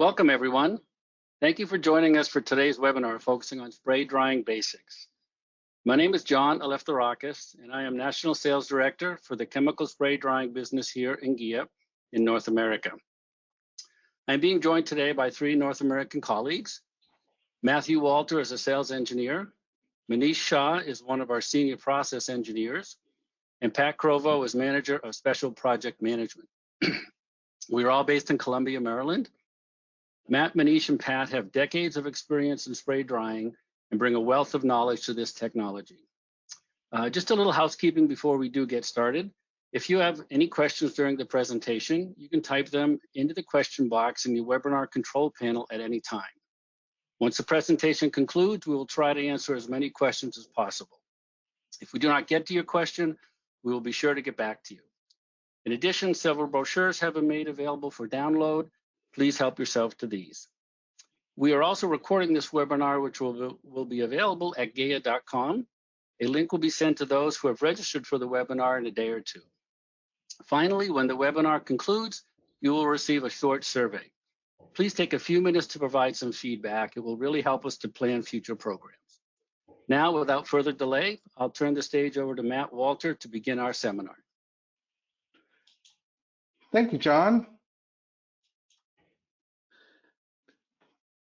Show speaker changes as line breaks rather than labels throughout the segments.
Welcome, everyone. Thank you for joining us for today's webinar focusing on spray drying basics. My name is John Aleftherakis, and I am National Sales Director for the chemical spray drying business here in GIA in North America. I'm being joined today by three North American colleagues. Matthew Walter is a sales engineer. Manish Shah is one of our senior process engineers. And Pat Crovo is manager of special project management. We are all based in Columbia, Maryland. Matt, Manish, and Pat have decades of experience in spray drying and bring a wealth of knowledge to this technology. Just a little housekeeping before we do get started. If you have any questions during the presentation, you can type them into the question box in the webinar control panel at any time. Once the presentation concludes, we will try to answer as many questions as possible. If we do not get to your question, we will be sure to get back to you. In addition, several brochures have been made available for download. Please help yourself to these. We are also recording this webinar, which will be available at gaia.com. A link will be sent to those who have registered for the webinar in a day or two. Finally, when the webinar concludes, you will receive a short survey. Please take a few minutes to provide some feedback. It will really help us to plan future programs. Now, without further delay, I'll turn the stage over to Matt Walter to begin our seminar.
Thank you, John.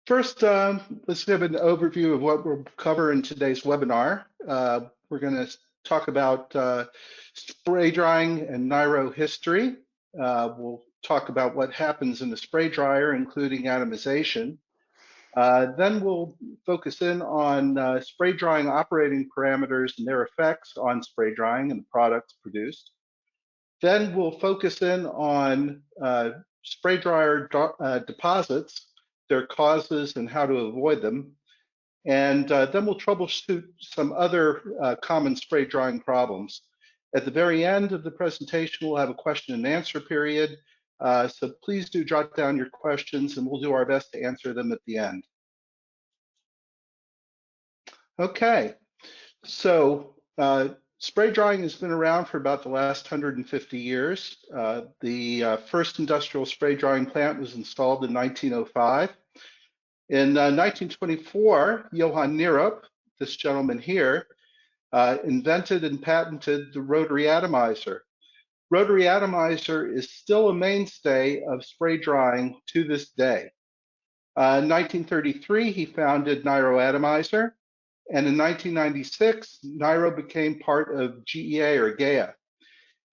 First, let's give an overview of what we'll cover in today's webinar. We're going to talk about spray drying and NIRO history. We'll talk about what happens in the spray dryer, including atomization. Then we'll focus in on spray drying operating parameters and their effects on spray drying and the products produced. Then we'll focus in on spray dryer deposits, their causes and how to avoid them. And then we'll troubleshoot some other common spray drying problems. At the very end of the presentation, we'll have a question and answer period. So please do jot down your questions and we'll do our best to answer them at the end. Okay, so spray drying has been around for about the last 150 years. The first industrial spray drying plant was installed in 1905. In 1924, Johann Nierop, this gentleman here, invented and patented the rotary atomizer. Rotary atomizer is still a mainstay of spray drying to this day. In 1933, he founded NIRO Atomizer. And in 1996, NIRO became part of GEA or GAIA.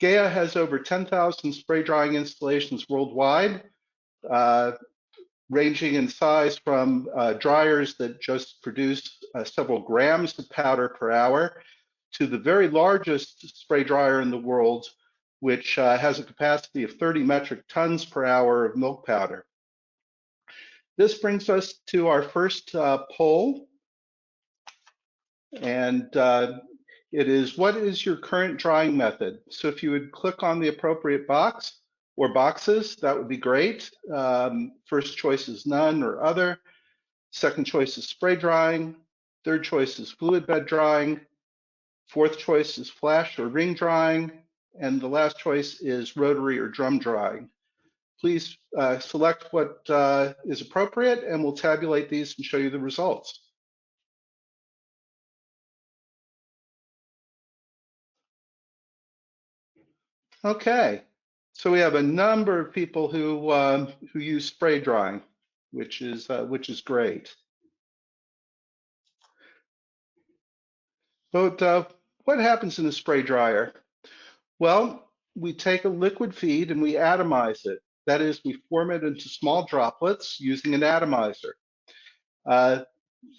GAIA has over 10,000 spray drying installations worldwide, ranging in size from dryers that just produce several grams of powder per hour to the very largest spray dryer in the world, which has a capacity of 30 metric tons per hour of milk powder. This brings us to our first poll. And it is, what is your current drying method? So if you would click on the appropriate box or boxes, that would be great. First choice is none or other. Second choice is spray drying. Third choice is fluid bed drying. Fourth choice is flash or ring drying. And the last choice is rotary or drum drying. Please select what is appropriate and we'll tabulate these and show you the results. Okay, so we have a number of people who use spray drying, which is great. But what happens in a spray dryer? Well, we take a liquid feed and we atomize it. That is, we form it into small droplets using an atomizer.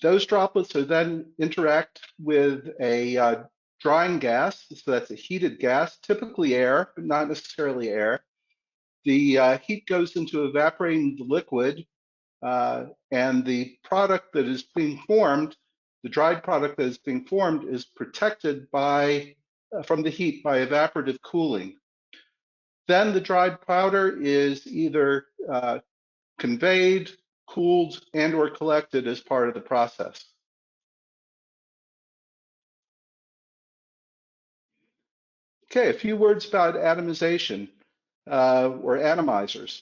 Those droplets are then interact with a drying gas, so that's a heated gas, typically air, but not necessarily air. The heat goes into evaporating the liquid, and the product that is being formed, the dried product that is being formed, is protected from the heat by evaporative cooling. Then the dried powder is either conveyed, cooled, and or collected as part of the process. Okay, a few words about atomization or atomizers.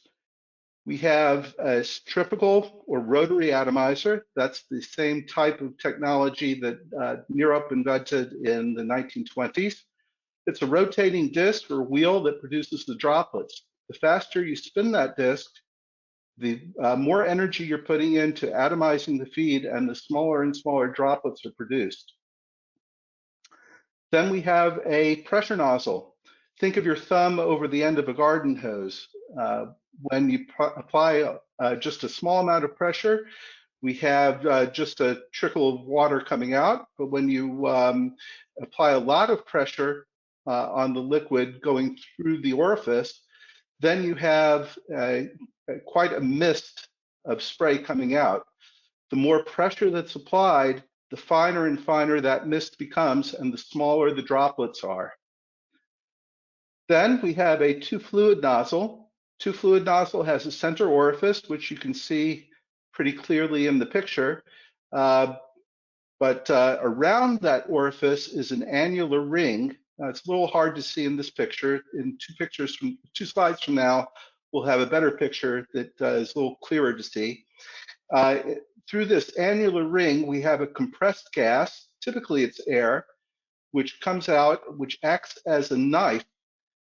We have a centrifugal or rotary atomizer. That's the same type of technology that Nirop invented in the 1920s. It's a rotating disc or wheel that produces the droplets. The faster you spin that disc, the more energy you're putting into atomizing the feed, and the smaller and smaller droplets are produced. Then we have a pressure nozzle. Think of your thumb over the end of a garden hose. When you apply just a small amount of pressure, we have just a trickle of water coming out. But when you apply a lot of pressure on the liquid going through the orifice, then you have quite a mist of spray coming out. The more pressure that's applied, the finer and finer that mist becomes, and the smaller the droplets are. Then we have a two-fluid nozzle. Two-fluid nozzle has a center orifice, which you can see pretty clearly in the picture. But around that orifice is an annular ring. It's a little hard to see in this picture. In two slides from now, we'll have a better picture that is a little clearer to see. Through this annular ring, we have a compressed gas, typically it's air, which comes out, which acts as a knife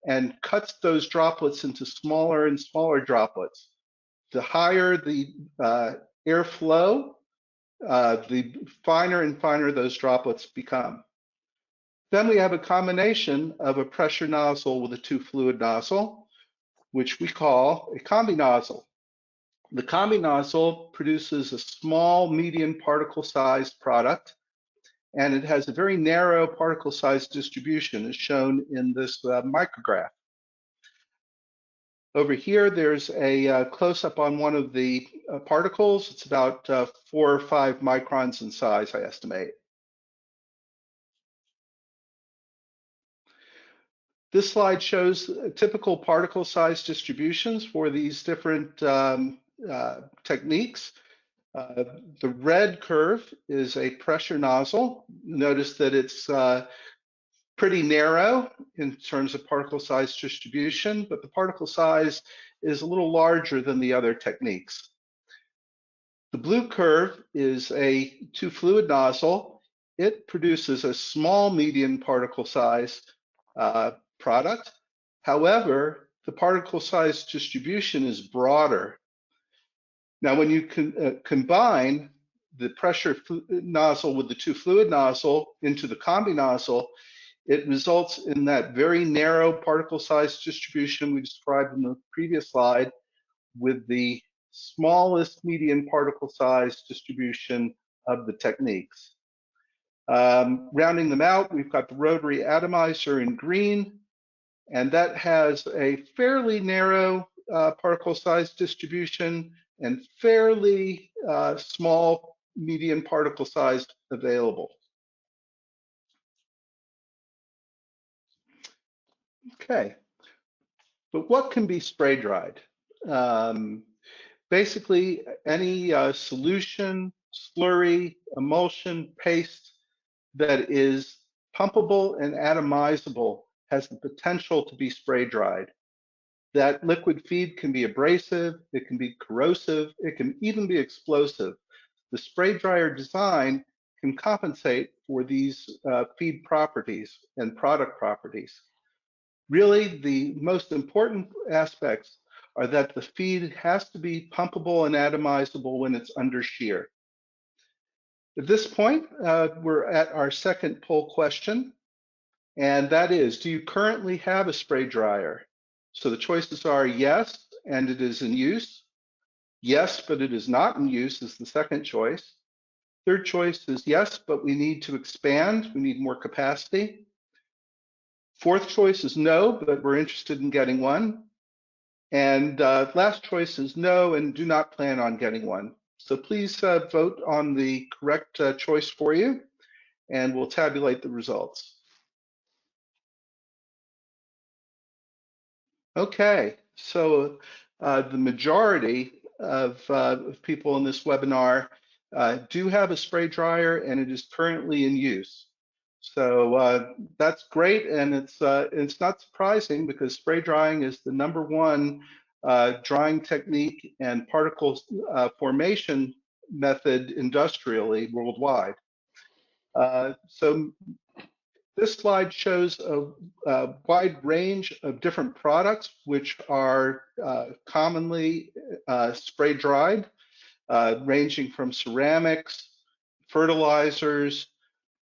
and cuts those droplets into smaller and smaller droplets. The higher the airflow, the finer and finer those droplets become. Then we have a combination of a pressure nozzle with a two-fluid nozzle, which we call a combi nozzle. The combi nozzle produces a small, medium particle-sized product, and it has a very narrow particle size distribution, as shown in this micrograph. Over here, there's a close-up on one of the particles. It's about 4 or 5 microns in size, I estimate. This slide shows typical particle size distributions for these different techniques. The red curve is a pressure nozzle. Notice that it's pretty narrow in terms of particle size distribution, but the particle size is a little larger than the other techniques. The blue curve is a two-fluid nozzle. It produces a small medium particle size product. However, the particle size distribution is broader. Now, when you combine the pressure nozzle with the two-fluid nozzle into the combi nozzle, it results in that very narrow particle size distribution we described in the previous slide, with the smallest median particle size distribution of the techniques. Rounding them out, we've got the rotary atomizer in green, and that has a fairly narrow particle size distribution and fairly small median particle size available. Okay, but what can be spray dried? Basically, any solution, slurry, emulsion, paste that is pumpable and atomizable has the potential to be spray dried. That liquid feed can be abrasive, it can be corrosive, it can even be explosive. The spray dryer design can compensate for these feed properties and product properties. Really, the most important aspects are that the feed has to be pumpable and atomizable when it's under shear. At this point, we're at our second poll question, and that is, do you currently have a spray dryer? So the choices are yes, and it is in use. Yes, but it is not in use is the second choice. Third choice is yes, but we need to expand. We need more capacity. Fourth choice is no, but we're interested in getting one. And last choice is no, and do not plan on getting one. So please vote on the correct choice for you, and we'll tabulate the results. Okay, so the majority of people in this webinar do have a spray dryer, and it is currently in use. So that's great, and it's not surprising because spray drying is the #1 drying technique and particle formation method industrially worldwide. So this slide shows a wide range of different products which are commonly spray dried, ranging from ceramics, fertilizers,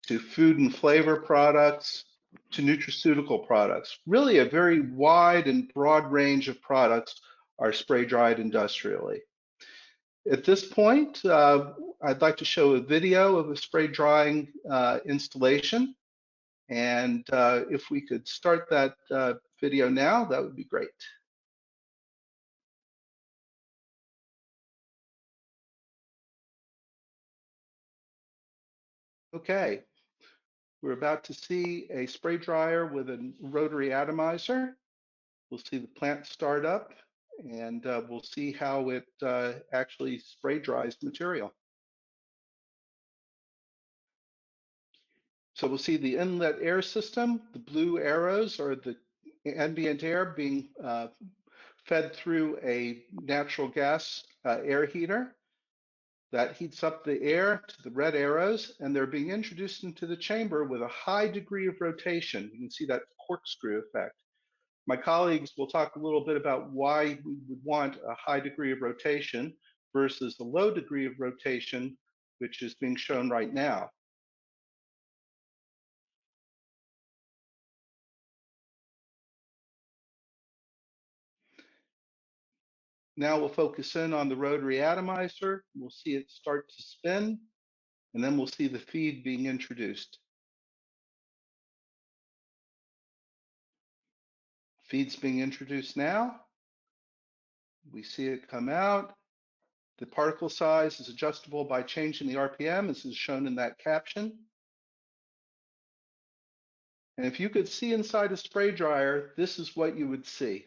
to food and flavor products, to nutraceutical products. Really a very wide and broad range of products are spray dried industrially. At this point, I'd like to show a video of a spray drying installation. And if we could start that video now, that would be great. Okay, we're about to see a spray dryer with a rotary atomizer. We'll see the plant start up, and we'll see how it actually spray dries material. So we'll see the inlet air system. The blue arrows are the ambient air being fed through a natural gas air heater. That heats up the air to the red arrows, and they're being introduced into the chamber with a high degree of rotation. You can see that corkscrew effect. My colleagues will talk a little bit about why we would want a high degree of rotation versus a low degree of rotation, which is being shown right now. Now we'll focus in on the rotary atomizer. We'll see it start to spin, and then we'll see the feed being introduced. Feed's being introduced now. We see it come out. The particle size is adjustable by changing the RPM, as is shown in that caption. And if you could see inside a spray dryer, this is what you would see.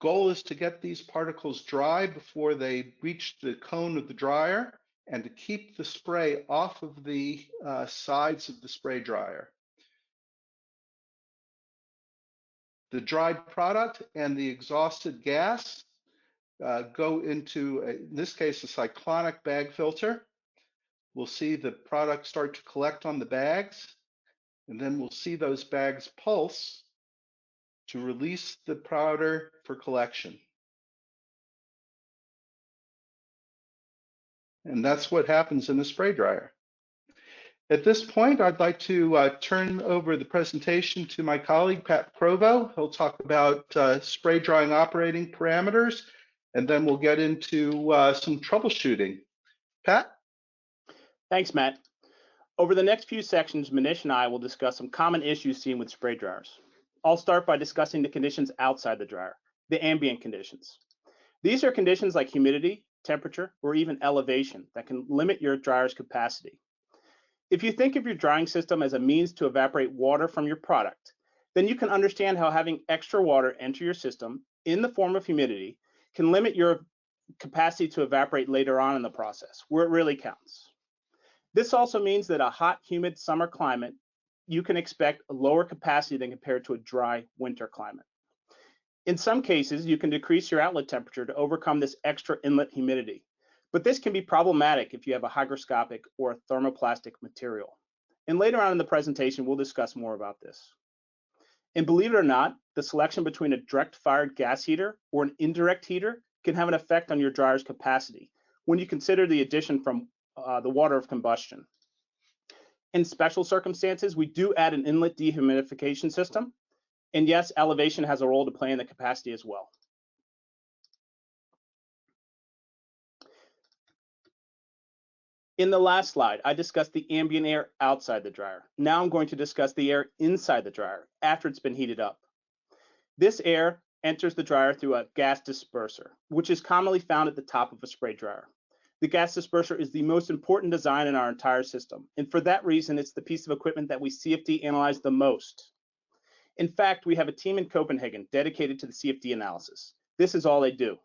Goal is to get these particles dry before they reach the cone of the dryer and to keep the spray off of the sides of the spray dryer. The dried product and the exhausted gas go into, in this case, a cyclonic bag filter. We'll see the product start to collect on the bags, and then we'll see those bags pulse to release the powder for collection. And that's what happens in the spray dryer. At this point, I'd like to turn over the presentation to my colleague, Pat Provo. He'll talk about spray drying operating parameters, and then we'll get into some troubleshooting. Pat?
Thanks, Matt. Over the next few sections, Manish and I will discuss some common issues seen with spray dryers. I'll start by discussing the conditions outside the dryer, the ambient conditions. These are conditions like humidity, temperature, or even elevation that can limit your dryer's capacity. If you think of your drying system as a means to evaporate water from your product, then you can understand how having extra water enter your system in the form of humidity can limit your capacity to evaporate later on in the process, where it really counts. This also means that a hot, humid summer climate, you can expect a lower capacity than compared to a dry winter climate. In some cases, you can decrease your outlet temperature to overcome this extra inlet humidity, but this can be problematic if you have a hygroscopic or a thermoplastic material. And later on in the presentation, we'll discuss more about this. And believe it or not, the selection between a direct fired gas heater or an indirect heater can have an effect on your dryer's capacity when you consider the addition from the water of combustion. In special circumstances, we do add an inlet dehumidification system. And yes, elevation has a role to play in the capacity as well. In the last slide, I discussed the ambient air outside the dryer. Now I'm going to discuss the air inside the dryer after it's been heated up. This air enters the dryer through a gas disperser, which is commonly found at the top of a spray dryer. The gas disperser is the most important design in our entire system, and for that reason, it's the piece of equipment that we CFD analyze the most. In fact, we have a team in Copenhagen dedicated to the CFD analysis. This is all they do.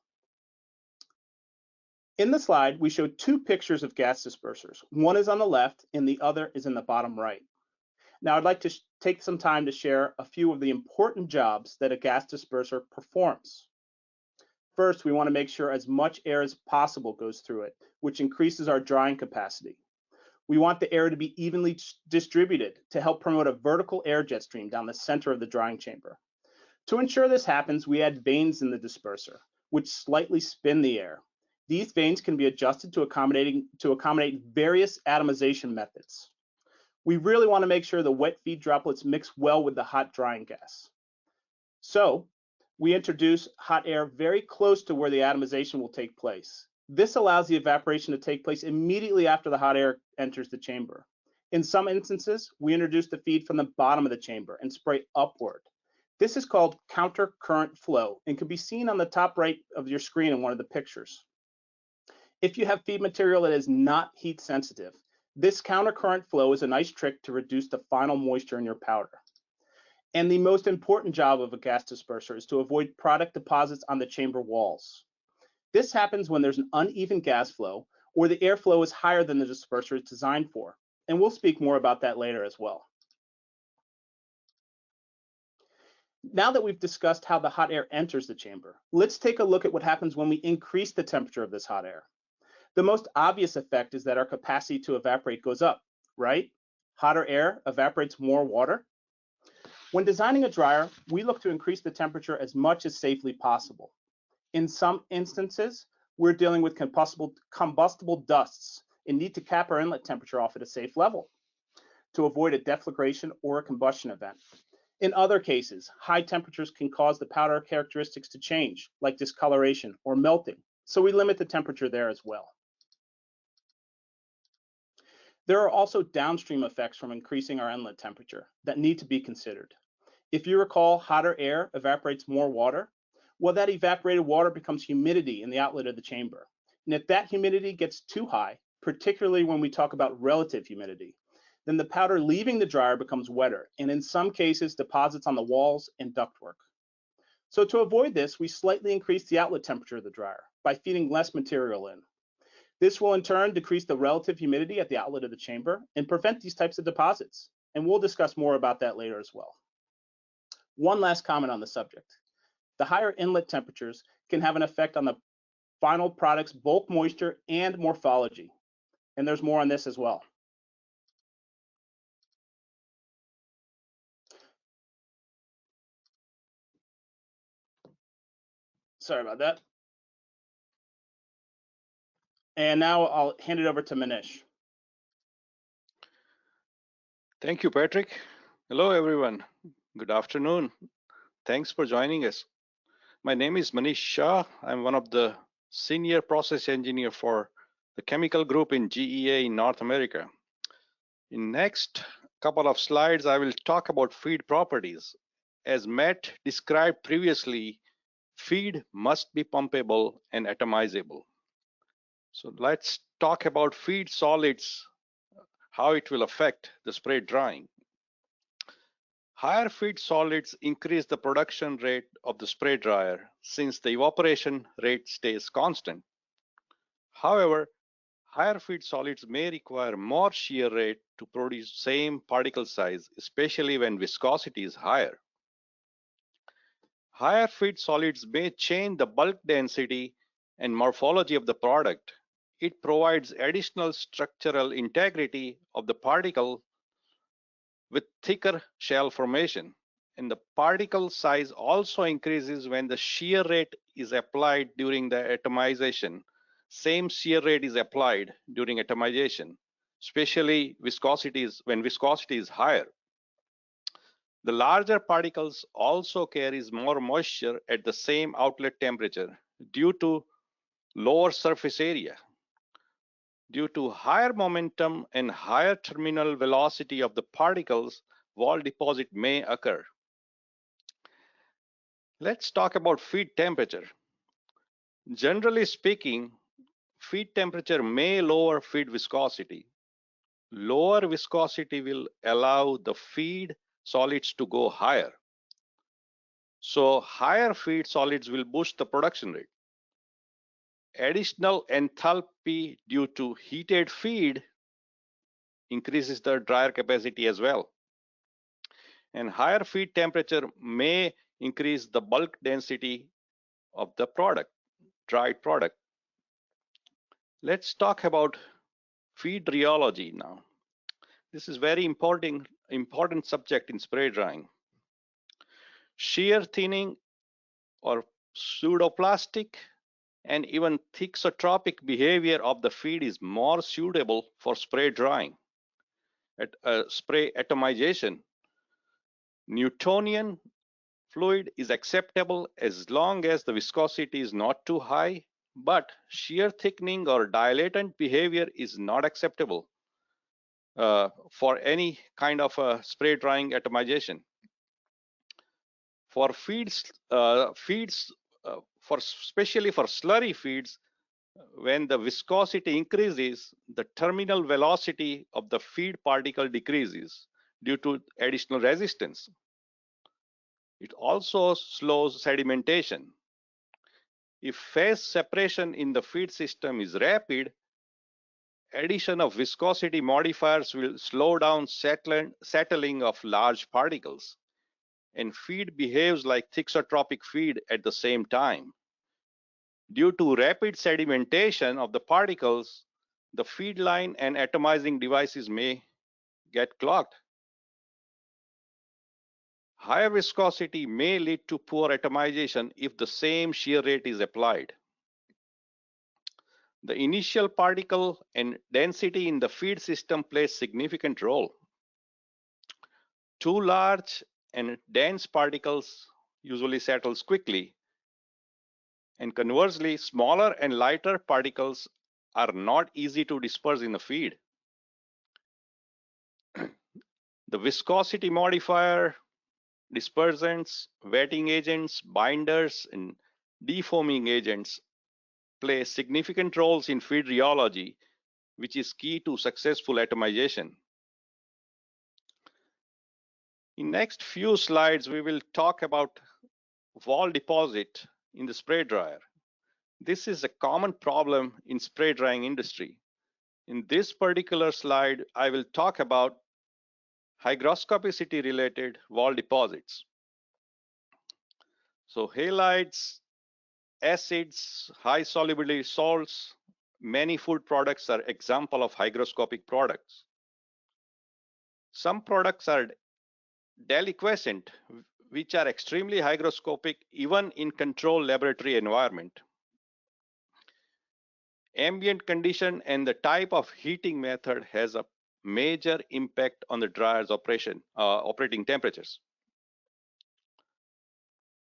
In the slide, we show two pictures of gas dispersers. One is on the left and the other is in the bottom right. Now, I'd like to take some time to share a few of the important jobs that a gas disperser performs. First, we want to make sure as much air as possible goes through it, which increases our drying capacity. We want the air to be evenly distributed to help promote a vertical air jet stream down the center of the drying chamber. To ensure this happens, we add vanes in the disperser, which slightly spin the air. These vanes can be adjusted to accommodate various atomization methods. We really want to make sure the wet feed droplets mix well with the hot drying gas. So we introduce hot air very close to where the atomization will take place. This allows the evaporation to take place immediately after the hot air enters the chamber. In some instances, we introduce the feed from the bottom of the chamber and spray upward. This is called counter current flow and can be seen on the top right of your screen in one of the pictures. If you have feed material that is not heat sensitive, this counter current flow is a nice trick to reduce the final moisture in your powder. And the most important job of a gas disperser is to avoid product deposits on the chamber walls. This happens when there's an uneven gas flow or the airflow is higher than the disperser is designed for. And we'll speak more about that later as well. Now that we've discussed how the hot air enters the chamber, let's take a look at what happens when we increase the temperature of this hot air. The most obvious effect is that our capacity to evaporate goes up, right? Hotter air evaporates more water. When designing a dryer, we look to increase the temperature as much as safely possible. In some instances, we're dealing with combustible dusts and need to cap our inlet temperature off at a safe level to avoid a deflagration or a combustion event. In other cases, high temperatures can cause the powder characteristics to change, like discoloration or melting, so we limit the temperature there as well. There are also downstream effects from increasing our inlet temperature that need to be considered. If you recall, hotter air evaporates more water. Well, that evaporated water becomes humidity in the outlet of the chamber. And if that humidity gets too high, particularly when we talk about relative humidity, then the powder leaving the dryer becomes wetter, and in some cases deposits on the walls and ductwork. So to avoid this, we slightly increase the outlet temperature of the dryer by feeding less material in. This will in turn decrease the relative humidity at the outlet of the chamber and prevent these types of deposits. And we'll discuss more about that later as well. One last comment on the subject. The higher inlet temperatures can have an effect on the final product's bulk moisture and morphology. And there's more on this as well. Sorry about that. And now I'll hand it over to Manish.
Thank you, Patrick. Hello, everyone. Good afternoon. Thanks for joining us. My name is Manish Shah. I'm one of the senior process engineer for the chemical group in GEA in North America. In next couple of slides, I will talk about feed properties. As Matt described previously, feed must be pumpable and atomizable. So let's talk about feed solids, how it will affect the spray drying. Higher feed solids increase the production rate of the spray dryer since the evaporation rate stays constant. However, higher feed solids may require more shear rate to produce same particle size, especially when viscosity is higher. Higher feed solids may change the bulk density and morphology of the product. It provides additional structural integrity of the particle with thicker shell formation. And the particle size also increases when the shear rate is applied during the atomization. Same shear rate is applied during atomization, especially when viscosity is higher. The larger particles also carries more moisture at the same outlet temperature due to lower surface area. Due to higher momentum and higher terminal velocity of the particles, wall deposit may occur. Let's talk about feed temperature. Generally speaking, feed temperature may lower feed viscosity. Lower viscosity will allow the feed solids to go higher. So higher feed solids will boost the production rate. Additional enthalpy due to heated feed increases the dryer capacity as well. And higher feed temperature may increase the bulk density of the product. dried product. Let's talk about feed rheology now. This is very important subject in spray drying. Shear thinning or pseudoplastic and even thixotropic behavior of the feed is more suitable for spray drying. At spray atomization, Newtonian fluid is acceptable as long as the viscosity is not too high, but shear thickening or dilatant behavior is not acceptable for any kind of spray drying atomization. For especially for slurry feeds, when the viscosity increases, the terminal velocity of the feed particle decreases due to additional resistance. It also slows sedimentation. If phase separation in the feed system is rapid, addition of viscosity modifiers will slow down settling of large particles, and feed behaves like thixotropic feed at the same time. Due to rapid sedimentation of the particles, the feed line and atomizing devices may get clogged. Higher viscosity may lead to poor atomization if the same shear rate is applied. The initial particle and density in the feed system plays significant role. Too large and dense particles usually settles quickly, and conversely, smaller and lighter particles are not easy to disperse in the feed. The viscosity modifier, dispersants, wetting agents, binders, and defoaming agents play significant roles in feed rheology, which is key to successful atomization. In next few slides, we will talk about wall deposit in the spray dryer. This is a common problem in spray drying industry. In this particular slide, I will talk about hygroscopicity related wall deposits. So halides, acids, high solubility salts, many food products are example of hygroscopic products. Some products are deliquescent, which are extremely hygroscopic even in controlled laboratory environment. Ambient condition and the type of heating method has a major impact on the dryer's operating temperatures.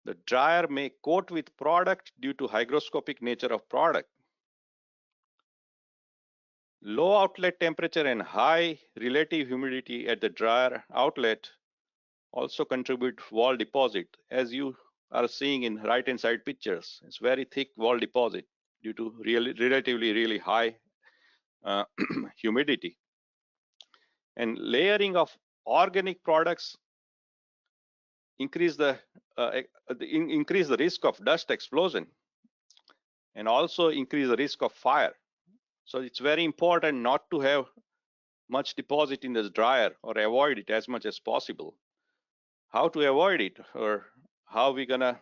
The dryer may coat with product due to hygroscopic nature of product. Low outlet temperature and high relative humidity at the dryer outlet also contribute wall deposit, as you are seeing in right-hand side pictures. It's very thick wall deposit due to relatively really high humidity. And layering of organic products increase the risk of dust explosion and also increase the risk of fire. So it's very important not to have much deposit in this dryer or avoid it as much as possible. How to avoid it, or how we gonna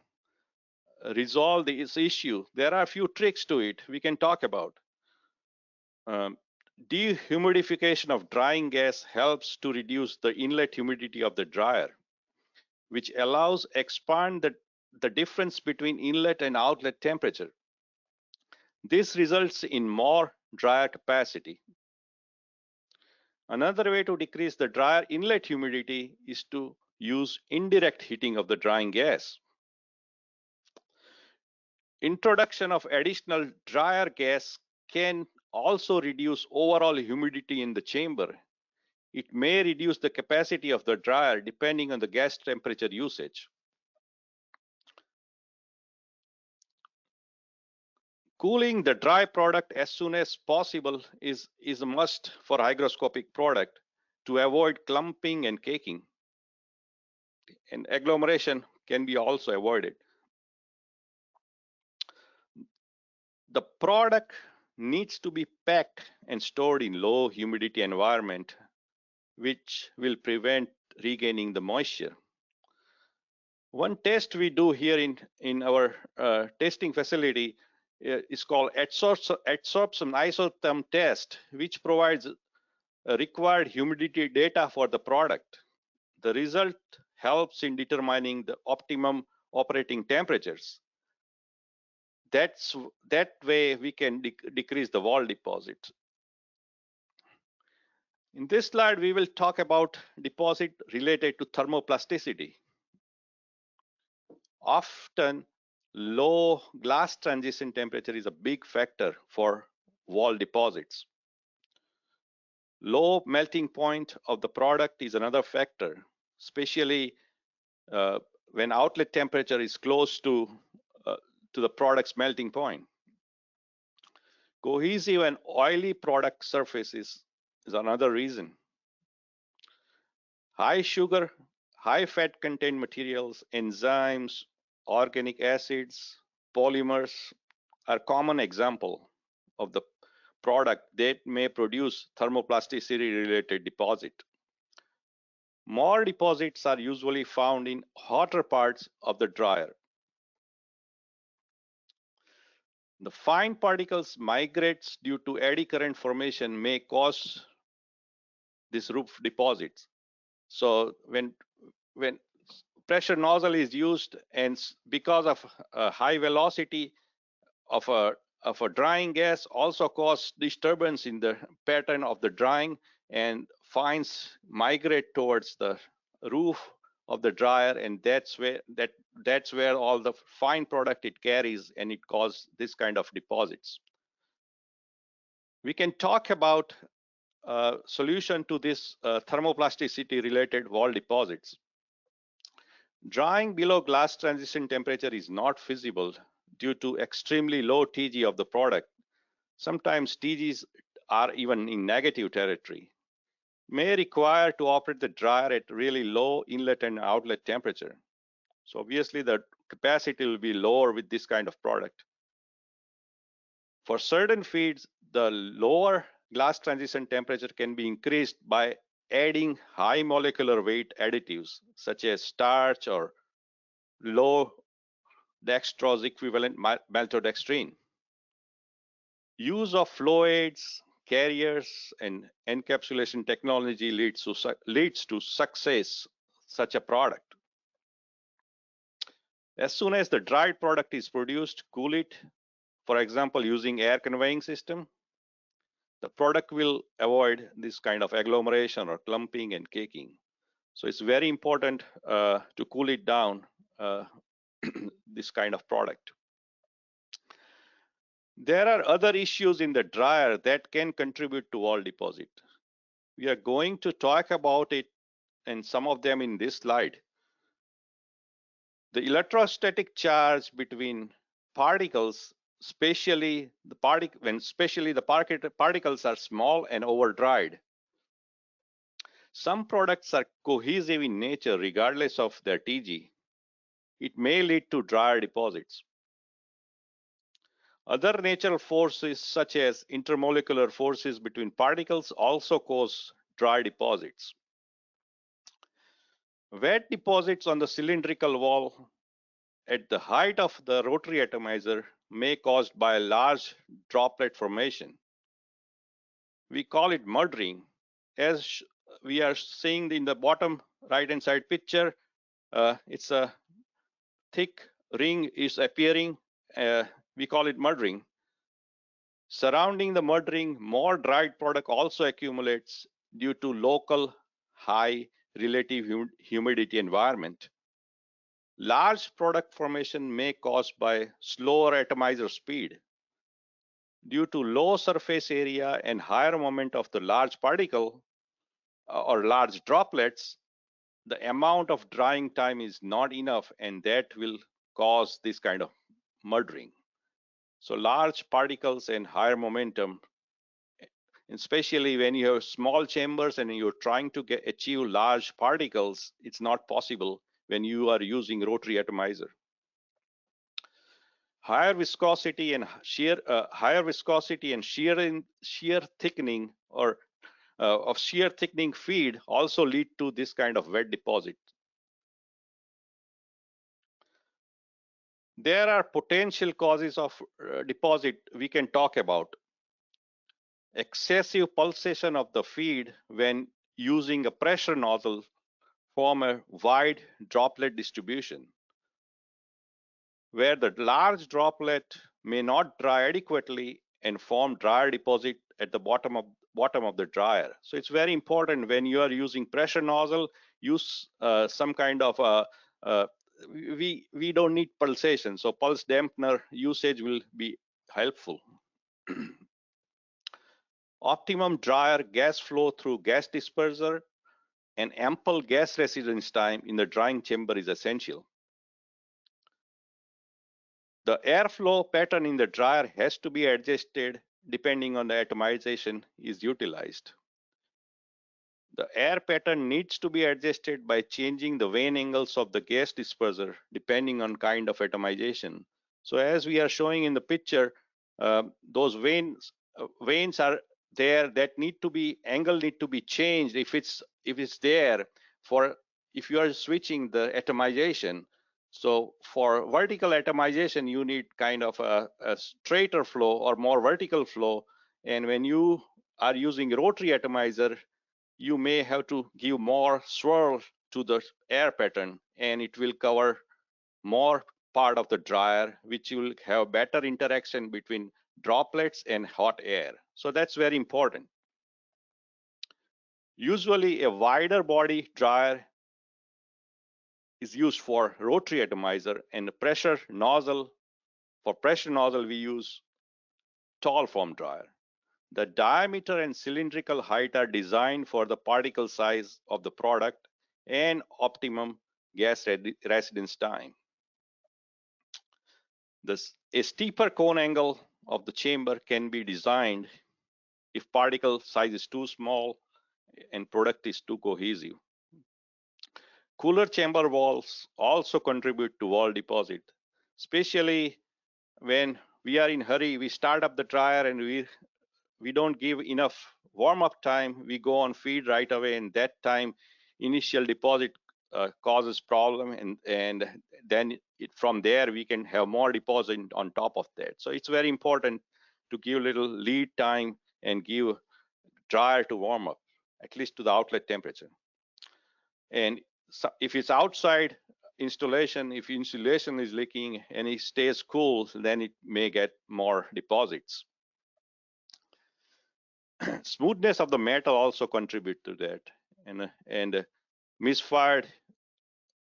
resolve this issue? There are a few tricks to it we can talk about. Dehumidification of drying gas helps to reduce the inlet humidity of the dryer, which allows expand the difference between inlet and outlet temperature. This results in more dryer capacity. Another way to decrease the dryer inlet humidity is to use indirect heating of the drying gas. Introduction of additional dryer gas can also reduce overall humidity in the chamber. It may reduce the capacity of the dryer depending on the gas temperature usage. Cooling the dry product as soon as possible is a must for hygroscopic product to avoid clumping and caking. And agglomeration can be also avoided. The product needs to be packed and stored in low humidity environment, which will prevent regaining the moisture. One test we do here in our testing facility is called adsorption isotherm test, which provides required humidity data for the product. The result helps in determining the optimum operating temperatures. That way we can decrease the wall deposit. In this slide, we will talk about deposit related to thermoplasticity. Often, low glass transition temperature is a big factor for wall deposits. Low melting point of the product is another factor, especially when outlet temperature is close to the product's melting point. Cohesive and oily product surfaces is another reason. High sugar, high fat content materials, enzymes, organic acids, polymers are common example of the product that may produce thermoplasticity related deposit. More deposits are usually found in hotter parts of the dryer. The fine particles migrates due to eddy current formation may cause this roof deposits. So when pressure nozzle is used, and because of a high velocity of a drying gas also cause disturbance in the pattern of the drying, and fines migrate towards the roof of the dryer, and that's where all the fine product it carries, and it causes this kind of deposits. We can talk about a solution to this thermoplasticity related wall deposits. Drying below glass transition temperature is not feasible due to extremely low TG of the product. Sometimes TGs are even in negative territory. May require to operate the dryer at really low inlet and outlet temperature. So obviously the capacity will be lower with this kind of product. For certain feeds, the lower glass transition temperature can be increased by adding high molecular weight additives such as starch or low dextrose equivalent maltodextrin. Use of flow aids, carriers, and encapsulation technology leads to success such a product. As soon as the dried product is produced, cool it, for example, using air conveying system. The product will avoid this kind of agglomeration or clumping and caking. So it's very important to cool it down, this kind of product. There are other issues in the dryer that can contribute to wall deposit. We are going to talk about it and some of them in this slide. The electrostatic charge between particles, especially the particles are small and over dried. Some products are cohesive in nature regardless of their TG. It may lead to dryer deposits. Other natural forces such as intermolecular forces between particles also cause dry deposits. Wet deposits on the cylindrical wall at the height of the rotary atomizer may caused by a large droplet formation. We call it murdering. As we are seeing in the bottom right hand side picture, it's a thick ring is appearing. We call it murdering. Surrounding the murdering, more dried product also accumulates due to local high relative humidity environment. Large product formation may caused by slower atomizer speed. Due to low surface area and higher moment of the large particle or large droplets, the amount of drying time is not enough, and that will cause this kind of murdering. So large particles and higher momentum, especially when you have small chambers and you're trying to achieve large particles, it's not possible when you are using rotary atomizer. Higher viscosity and shear thickening or of shear thickening feed also lead to this kind of wet deposit. There are potential causes of deposit we can talk about. Excessive pulsation of the feed when using a pressure nozzle form a wide droplet distribution, where the large droplet may not dry adequately and form dryer deposit at the bottom of the dryer. So it's very important when you are using pressure nozzle, use some kind of we don't need pulsation, so pulse dampener usage will be helpful. Optimum dryer gas flow through gas disperser and ample gas residence time in the drying chamber is essential. The airflow pattern in the dryer has to be adjusted depending on the atomization is utilized. The air pattern needs to be adjusted by changing the vane angles of the gas disperser depending on kind of atomization. So as we are showing in the picture, those vanes are there that angle need to be changed if it's there for if you are switching the atomization. So for vertical atomization, you need kind of a straighter flow or more vertical flow. And when you are using rotary atomizer, you may have to give more swirl to the air pattern, and it will cover more part of the dryer, which will have better interaction between droplets and hot air. So that's very important. Usually a wider body dryer is used for rotary atomizer, and pressure nozzle, for pressure nozzle we use tall form dryer. The diameter and cylindrical height are designed for the particle size of the product and optimum gas residence time. A steeper cone angle of the chamber can be designed if particle size is too small and product is too cohesive. Cooler chamber walls also contribute to wall deposit, especially when we are in hurry. We start up the dryer and we don't give enough warm-up time. We go on feed right away, and that time initial deposit causes problem, and then from there we can have more deposit on top of that. So it's very important to give little lead time and give dryer to warm up, at least to the outlet temperature. And so if it's outside installation, if insulation is leaking and it stays cool, then it may get more deposits. Smoothness of the metal also contribute to that, and misfired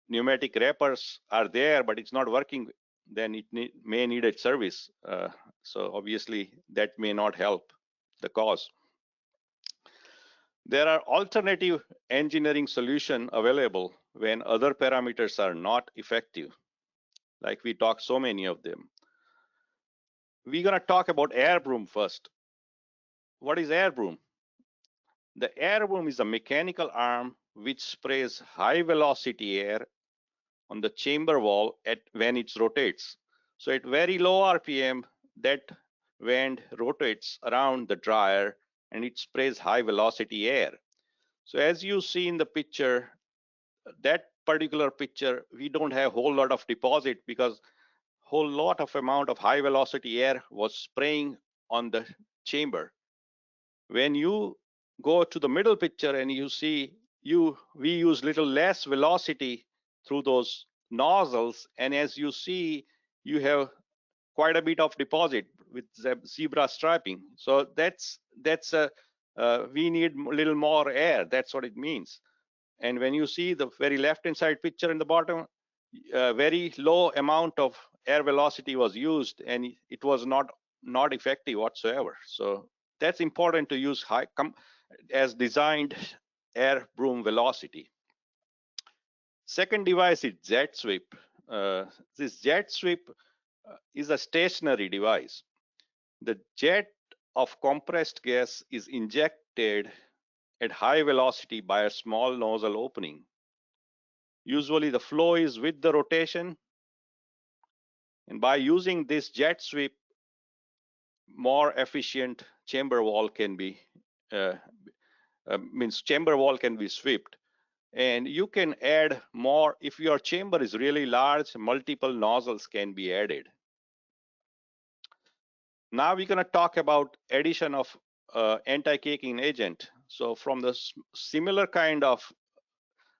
pneumatic wrappers are there, but it's not working, then it may need a service. So obviously that may not help the cause. There are alternative engineering solutions available when other parameters are not effective, like we talked so many of them. We're going to talk about air broom first. What is air broom? The air broom is a mechanical arm which sprays high velocity air on the chamber wall when it rotates. So at very low RPM, that wand rotates around the dryer and it sprays high velocity air. So as you see in the picture, that particular picture, we don't have a whole lot of deposit because whole lot of amount of high velocity air was spraying on the chamber. When you go to the middle picture and you see we use little less velocity through those nozzles, and as you see, you have quite a bit of deposit with zebra striping. So that's we need a little more air. That's what it means. And when you see the very left-hand side picture in the bottom, very low amount of air velocity was used, and it was not effective whatsoever. So that's important to use as designed air broom velocity. Second device is jet sweep. This jet sweep is a stationary device. The jet of compressed gas is injected at high velocity by a small nozzle opening. Usually the flow is with the rotation, and by using this jet sweep, more efficient chamber wall can be chamber wall can be swept. And you can add more. If your chamber is really large, multiple nozzles can be added. Now we're going to talk about addition of anti-caking agent. So from the similar kind of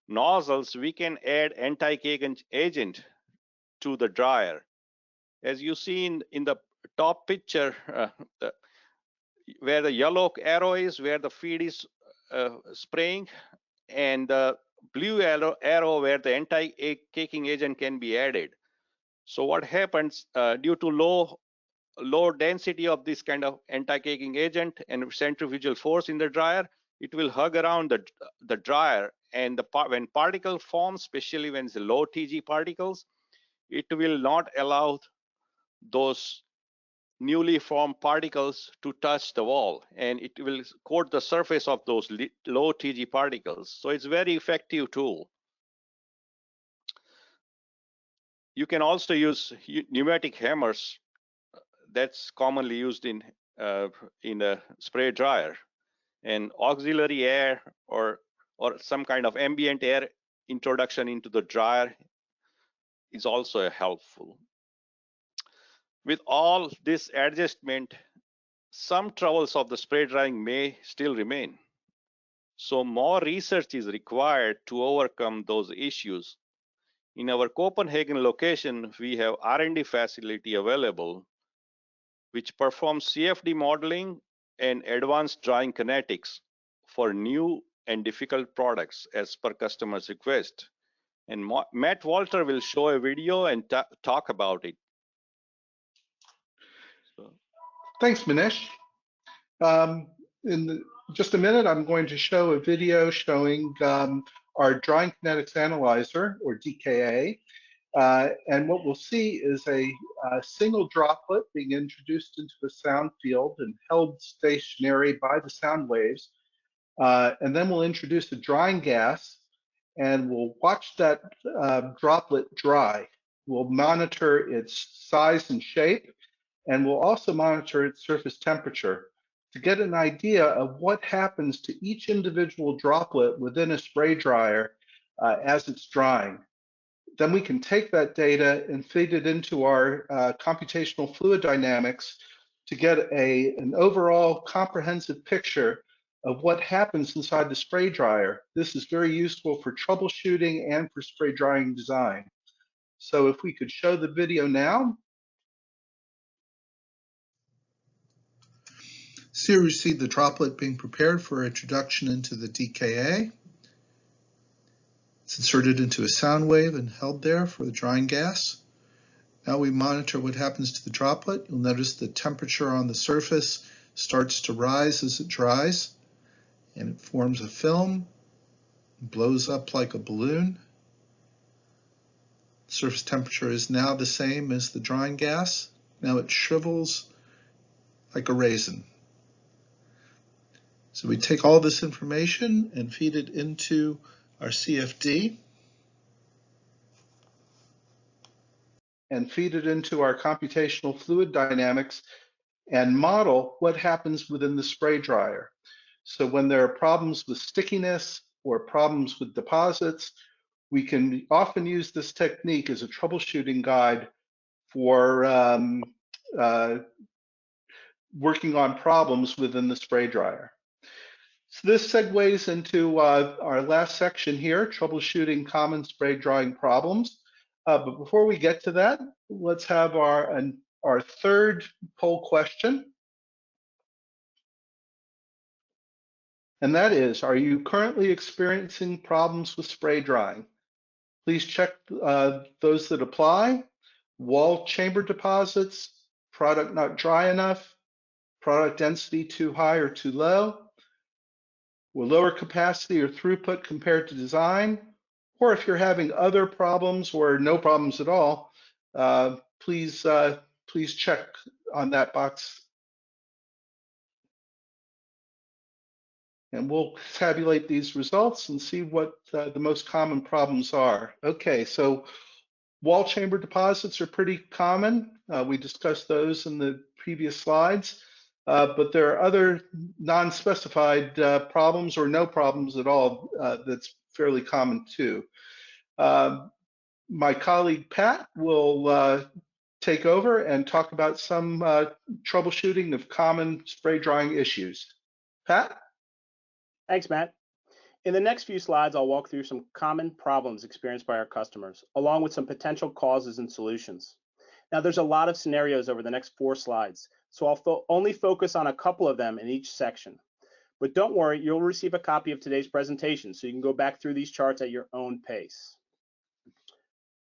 nozzles, we can add anti-caking agent to the dryer. As you see in the top picture, where the yellow arrow is, where the feed is spraying, and the blue arrow where the anti-caking agent can be added. So what happens due to low density of this kind of anti-caking agent and centrifugal force in the dryer, it will hug around the dryer, and when particle forms, especially when it's low TG particles, it will not allow those newly formed particles to touch the wall, and it will coat the surface of those low TG particles. So it's a very effective tool. You can also use pneumatic hammers. That's commonly used in a spray dryer, and auxiliary air or some kind of ambient air introduction into the dryer is also helpful. With all this adjustment, some troubles of the spray drying may still remain. So more research is required to overcome those issues. In our Copenhagen location, we have R&D facility available, which performs CFD modeling and advanced drying kinetics for new and difficult products as per customer's request. And Matt Walter will show a video and talk about it. So.
Thanks, Manish. In just a minute, I'm going to show a video showing our drying kinetics analyzer, or DKA. And what we'll see is a single droplet being introduced into the sound field and held stationary by the sound waves. And then we'll introduce a drying gas, and we'll watch that droplet dry. We'll monitor its size and shape, and we'll also monitor its surface temperature to get an idea of what happens to each individual droplet within a spray dryer as it's drying. Then we can take that data and feed it into our computational fluid dynamics to get an overall comprehensive picture of what happens inside the spray dryer. This is very useful for troubleshooting and for spray drying design. So if we could show the video now.
So here we see the droplet being prepared for introduction into the DKA. It's inserted into a sound wave and held there for the drying gas. Now we monitor what happens to the droplet. You'll notice the temperature on the surface starts to rise as it dries, and it forms a film, blows up like a balloon. Surface temperature is now the same as the drying gas. Now it shrivels like a raisin. So we take all this information and feed it into our CFD.
And feed it into our computational fluid dynamics and model what happens within the spray dryer. So when there are problems with stickiness or problems with deposits, we can often use this technique as a troubleshooting guide for working on problems within the spray dryer. So this segues into our last section here, troubleshooting common spray drying problems. But before we get to that, let's have our third poll question. And that is, are you currently experiencing problems with spray drying? Please check those that apply. Wall chamber deposits, product not dry enough, product density too high or too low, or lower capacity or throughput compared to design, or if you're having other problems or no problems at all, please check on that box. And we'll tabulate these results and see what the most common problems are. Okay, so wall chamber deposits are pretty common. We discussed those in the previous slides, but there are other non-specified problems or no problems at all that's fairly common too. My colleague Pat will take over and talk about some troubleshooting of common spray drying issues. Pat?
Thanks, Matt. In the next few slides, I'll walk through some common problems experienced by our customers, along with some potential causes and solutions. Now, there's a lot of scenarios over the next 4 slides, so I'll only focus on a couple of them in each section. But don't worry, you'll receive a copy of today's presentation, so you can go back through these charts at your own pace.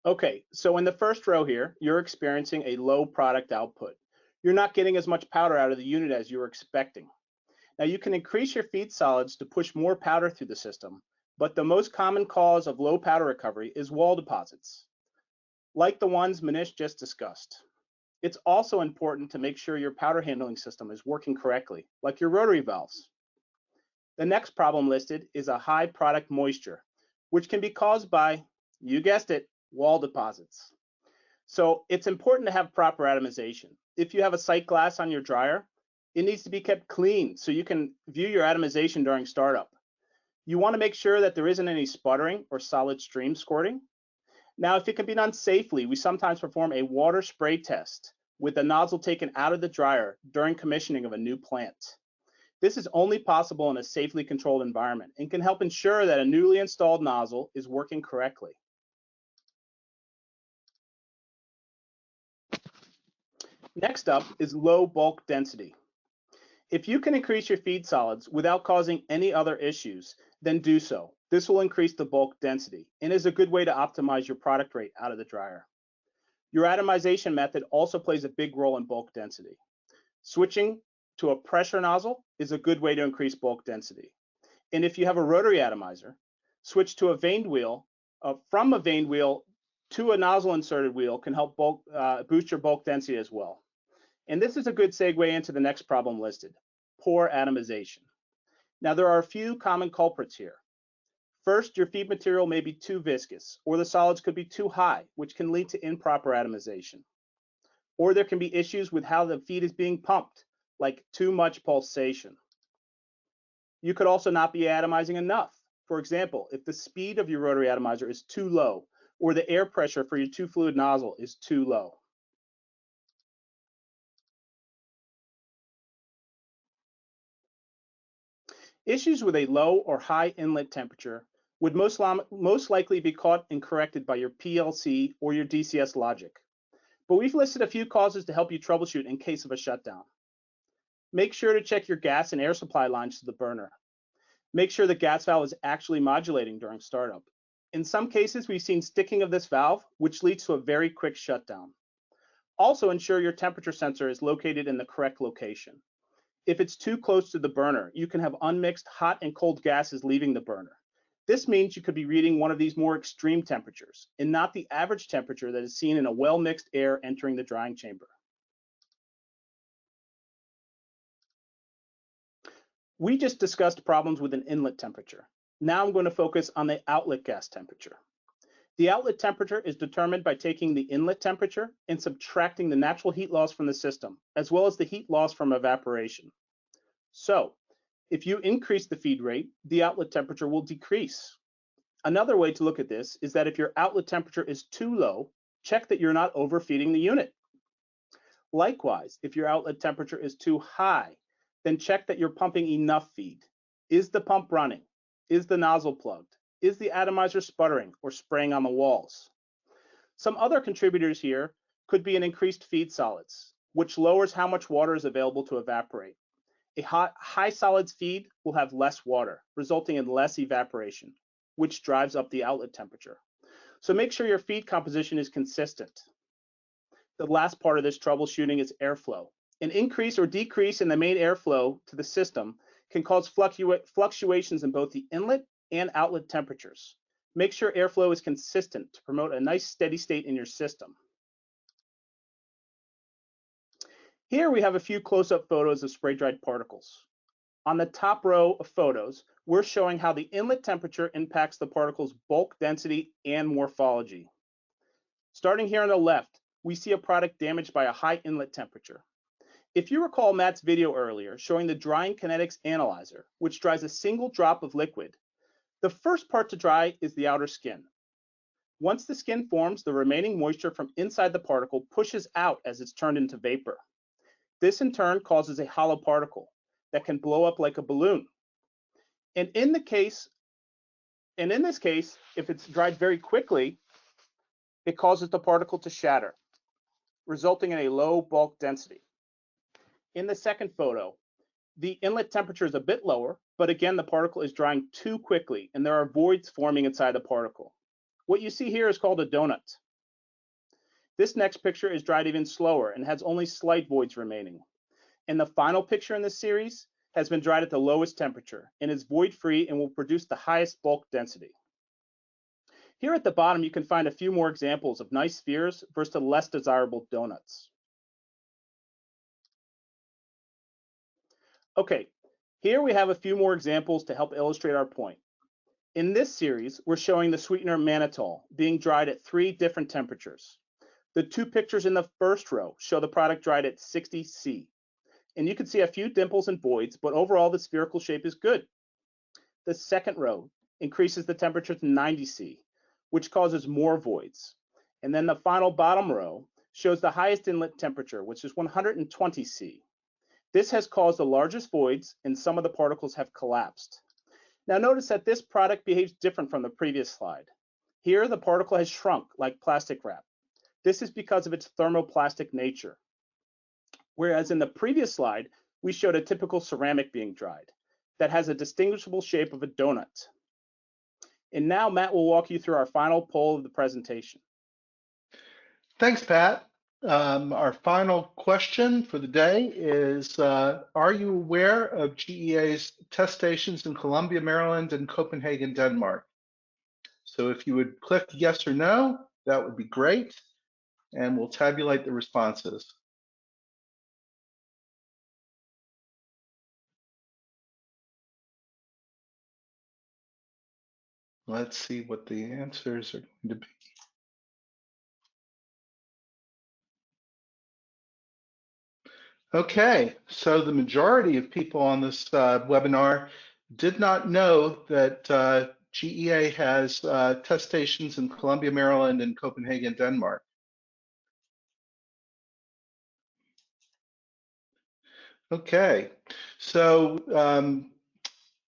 Okay, so in the first row here, you're experiencing a low product output. You're not getting as much powder out of the unit as you were expecting. Now, you can increase your feed solids to push more powder through the system, but the most common cause of low powder recovery is wall deposits, like the ones Manish just discussed. It's also important to make sure your powder handling system is working correctly, like your rotary valves. The next problem listed is a high product moisture, which can be caused by, you guessed it, wall deposits. So it's important to have proper atomization. If you have a sight glass on your dryer, it needs to be kept clean so you can view your atomization during startup. You want to make sure that there isn't any sputtering or solid stream squirting. Now, if it can be done safely, we sometimes perform a water spray test with the nozzle taken out of the dryer during commissioning of a new plant. This is only possible in a safely controlled environment and can help ensure that a newly installed nozzle is working correctly. Next up is low bulk density. If you can increase your feed solids without causing any other issues, then do so. This will increase the bulk density and is a good way to optimize your product rate out of the dryer. Your atomization method also plays a big role in bulk density. Switching to a pressure nozzle is a good way to increase bulk density. And if you have a rotary atomizer, switch to a vaned wheel. From a vaned wheel to a nozzle inserted wheel can help boost your bulk density as well. And this is a good segue into the next problem listed, poor atomization. Now, there are a few common culprits here. First, your feed material may be too viscous, or the solids could be too high, which can lead to improper atomization. Or there can be issues with how the feed is being pumped, like too much pulsation. You could also not be atomizing enough. For example, if the speed of your rotary atomizer is too low, or the air pressure for your 2-fluid nozzle is too low. Issues with a low or high inlet temperature would most likely be caught and corrected by your PLC or your DCS logic. But we've listed a few causes to help you troubleshoot in case of a shutdown. Make sure to check your gas and air supply lines to the burner. Make sure the gas valve is actually modulating during startup. In some cases, we've seen sticking of this valve, which leads to a very quick shutdown. Also, ensure your temperature sensor is located in the correct location. If it's too close to the burner, you can have unmixed hot and cold gases leaving the burner. This means you could be reading one of these more extreme temperatures and not the average temperature that is seen in a well-mixed air entering the drying chamber. We just discussed problems with an inlet temperature. Now I'm going to focus on the outlet gas temperature. The outlet temperature is determined by taking the inlet temperature and subtracting the natural heat loss from the system, as well as the heat loss from evaporation. So, if you increase the feed rate, the outlet temperature will decrease. Another way to look at this is that if your outlet temperature is too low, check that you're not overfeeding the unit. Likewise, if your outlet temperature is too high, then check that you're pumping enough feed. Is the pump running? Is the nozzle plugged? Is the atomizer sputtering or spraying on the walls? Some other contributors here could be an increased feed solids, which lowers how much water is available to evaporate. A high solids feed will have less water, resulting in less evaporation, which drives up the outlet temperature. So make sure your feed composition is consistent. The last part of this troubleshooting is airflow. An increase or decrease in the main airflow to the system can cause fluctuations in both the inlet and outlet temperatures. Make sure airflow is consistent to promote a nice steady state in your system. Here we have a few close-up photos of spray-dried particles. On the top row of photos, we're showing how the inlet temperature impacts the particle's bulk density and morphology. Starting here on the left, we see a product damaged by a high inlet temperature. If you recall Matt's video earlier showing the drying kinetics analyzer, which dries a single drop of liquid, The first part to dry is the outer skin. Once the skin forms, the remaining moisture from inside the particle pushes out as it's turned into vapor. This in turn causes a hollow particle that can blow up like a balloon. And in this case, if it's dried very quickly, it causes the particle to shatter, resulting in a low bulk density. In the second photo, the inlet temperature is a bit lower, but again, the particle is drying too quickly and there are voids forming inside the particle. What you see here is called a donut. This next picture is dried even slower and has only slight voids remaining. And the final picture in this series has been dried at the lowest temperature and is void-free and will produce the highest bulk density. Here at the bottom, you can find a few more examples of nice spheres versus less desirable donuts. Okay, here we have a few more examples to help illustrate our point. In this series, we're showing the sweetener mannitol being dried at 3 different temperatures. The 2 pictures in the first row show the product dried at 60 C. And you can see a few dimples and voids, but overall the spherical shape is good. The second row increases the temperature to 90 C, which causes more voids. And then the final bottom row shows the highest inlet temperature, which is 120 C. This has caused the largest voids and some of the particles have collapsed. Now notice that this product behaves different from the previous slide. Here the particle has shrunk like plastic wrap. This is because of its thermoplastic nature. Whereas in the previous slide, we showed a typical ceramic being dried that has a distinguishable shape of a donut. And now Matt will walk you through our final poll of the presentation.
Thanks, Pat. Our final question for the day is, are you aware of GEA's test stations in Columbia, Maryland and Copenhagen, Denmark? So if you would click yes or no, that would be great. And we'll tabulate the responses. Let's see what the answers are going to be. Okay, so the majority of people on this webinar did not know that GEA has test stations in Columbia, Maryland and Copenhagen, Denmark. Okay, so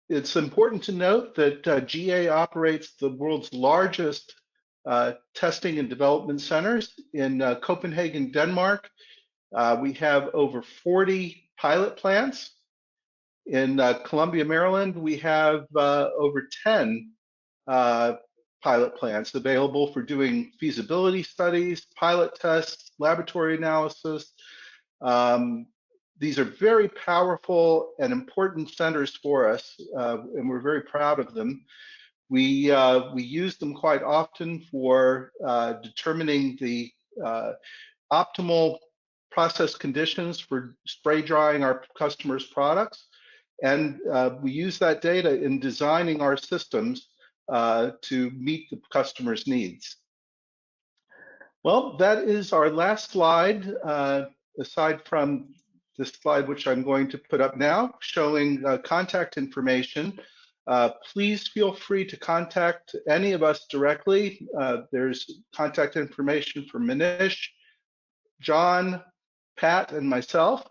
it's important to note that GEA operates the world's largest testing and development centers in Copenhagen, Denmark. We have over 40 pilot plants. In Columbia, Maryland, we have over 10 pilot plants available for doing feasibility studies, pilot tests, laboratory analysis. These are very powerful and important centers for us, and we're very proud of them. We use them quite often for determining the optimal process conditions for spray drying our customers' products. And we use that data in designing our systems to meet the customer's needs. Well, that is our last slide, aside from this slide, which I'm going to put up now, showing contact information. Please feel free to contact any of us directly. There's contact information for Manish, John, Pat, and myself.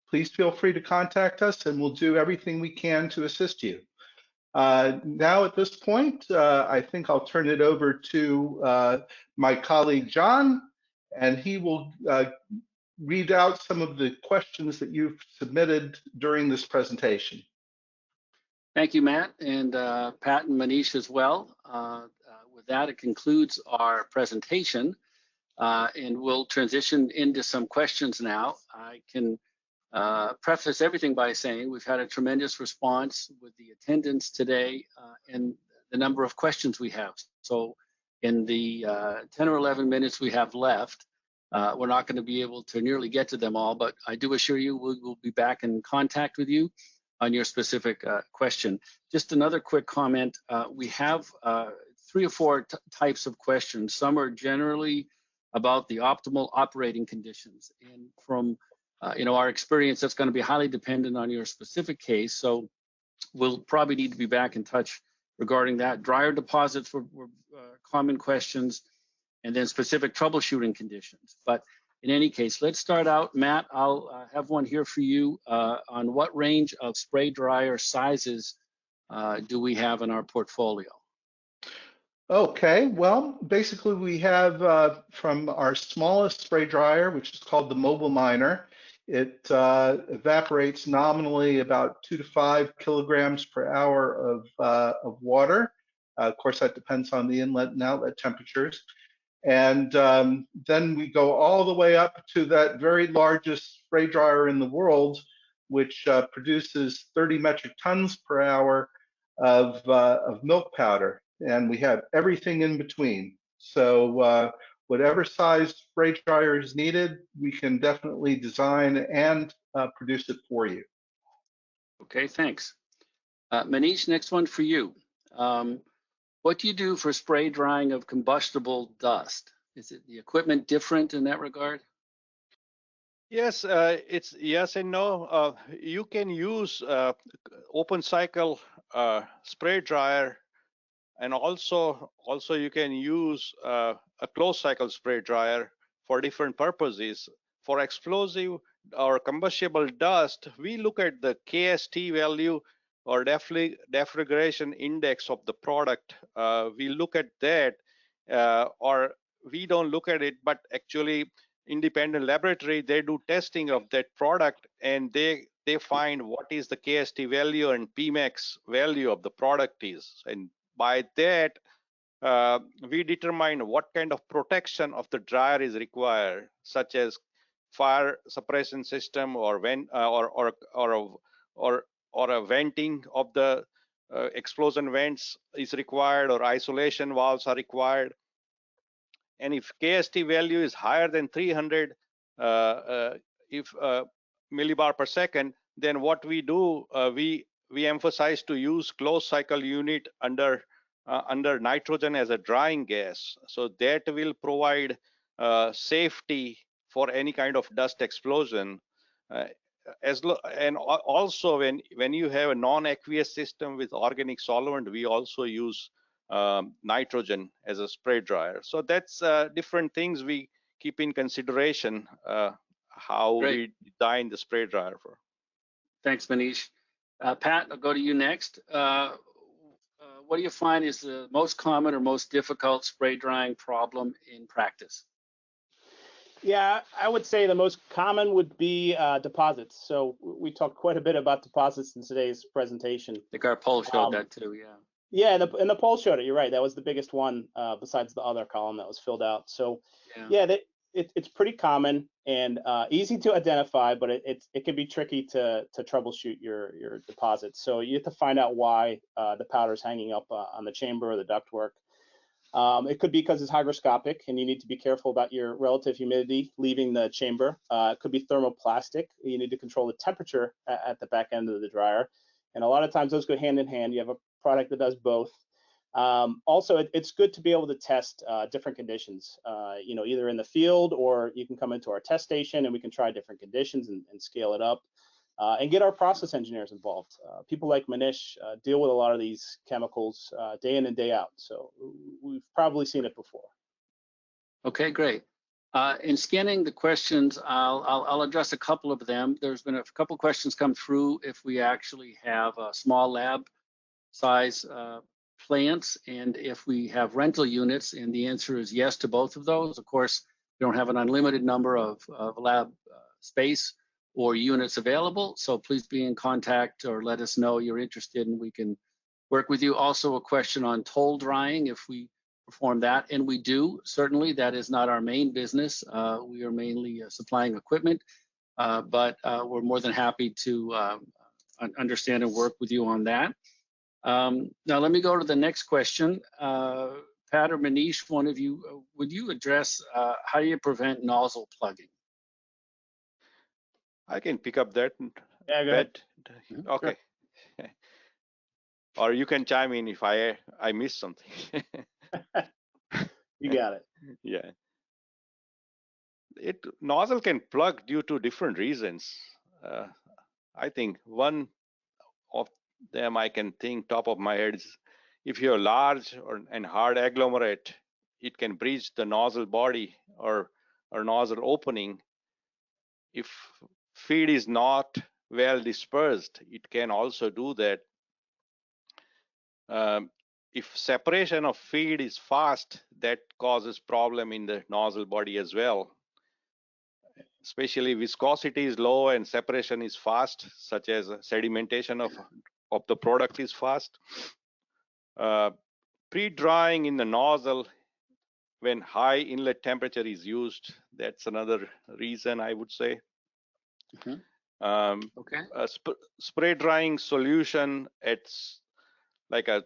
Please feel free to contact us and we'll do everything we can to assist you. Now at this point, I think I'll turn it over to my colleague, John, and he will read out some of the questions that you've submitted during this presentation.
Thank you, Matt, and Pat and Manish as well. With that, it concludes our presentation, and we'll transition into some questions now. I can preface everything by saying we've had a tremendous response with the attendance today and the number of questions we have. So in the 10 or 11 minutes we have left, we're not going to be able to nearly get to them all, but I do assure you we will be back in contact with you on your specific question. Just another quick comment. We have 3 or 4 types of questions. Some are generally about the optimal operating conditions. And from our experience, that's going to be highly dependent on your specific case. So we'll probably need to be back in touch regarding that. Dryer deposits were common questions, and then specific troubleshooting conditions. But in any case, let's start out. Matt, I'll have one here for you on what range of spray dryer sizes do we have in our portfolio?
Okay, well, basically we have from our smallest spray dryer, which is called the Mobile Miner. It evaporates nominally about 2 to 5 kilograms per hour of water. Of course, that depends on the inlet and outlet temperatures. And then we go all the way up to that very largest spray dryer in the world, which produces 30 metric tons per hour of milk powder. And we have everything in between. So whatever size spray dryer is needed, we can definitely design and produce it for you.
Okay, thanks. Manish, next one for you. What do you do for spray drying of combustible dust? Is it the equipment different in that regard?
Yes, it's yes and no. You can use open cycle spray dryer, and also you can use a closed cycle spray dryer for different purposes. For explosive or combustible dust, we look at the KST value or deflagration index of the product. We look at that, or we don't look at it, but actually independent laboratory, they do testing of that product, and they find what is the KST value and Pmax value of the product is, and by that we determine what kind of protection of the dryer is required, such as fire suppression system or a venting of the explosion vents is required, or isolation valves are required. And if KST value is higher than 300 millibar per second, then what we do, we emphasize to use closed cycle unit under nitrogen as a drying gas. So that will provide safety for any kind of dust explosion. And also when you have a non-aqueous system with organic solvent, we also use nitrogen as a spray dryer. So that's different things we keep in consideration how
Great.
we design the spray dryer for.
Thanks, Manish. Pat, I'll go to you next. What do you find is the most common or most difficult spray drying problem in practice?
Yeah, I would say the most common would be deposits. So we talked quite a bit about deposits in today's presentation.
I think our poll showed that too, yeah.
Yeah, and the poll showed it. You're right. That was the biggest one besides the other column that was filled out. So yeah, it's pretty common and easy to identify, but it can be tricky to troubleshoot your deposits. So you have to find out why the powder is hanging up on the chamber or the ductwork. It could be because it's hygroscopic and you need to be careful about your relative humidity leaving the chamber. It could be thermoplastic. You need to control the temperature at the back end of the dryer. And a lot of times those go hand in hand. You have a product that does both. Also, it's good to be able to test different conditions, either in the field or you can come into our test station and we can try different conditions and scale it up. And get our process engineers involved. People like Manish deal with a lot of these chemicals day in and day out. So we've probably seen it before.
Okay, great. In scanning the questions, I'll address a couple of them. There's been a couple questions come through if we actually have small lab size plants and if we have rental units, and the answer is yes to both of those. Of course, we don't have an unlimited number of lab space or units available, so please be in contact or let us know you're interested and we can work with you. Also a question on toll drying, if we perform that, and we do, certainly. That is not our main business. We are mainly supplying equipment, but we're more than happy to understand and work with you on that. Now let me go to the next question. Pat or Manish, one of you, would you address how do you prevent nozzle plugging?
I can pick up that.
Yeah, go ahead.
Okay. Sure. Or you can chime in if I miss something.
You got it.
Yeah. Nozzle can plug due to different reasons. I think one of them I can think top of my head is if you have large and hard agglomerate, it can breach the nozzle body or nozzle opening. If feed is not well dispersed, it can also do that. If separation of feed is fast, that causes problem in the nozzle body as well. Especially viscosity is low and separation is fast, such as sedimentation of the product is fast. Pre-drying in the nozzle when high inlet temperature is used, that's another reason I would say.
Okay.
A spray drying solution, it's like a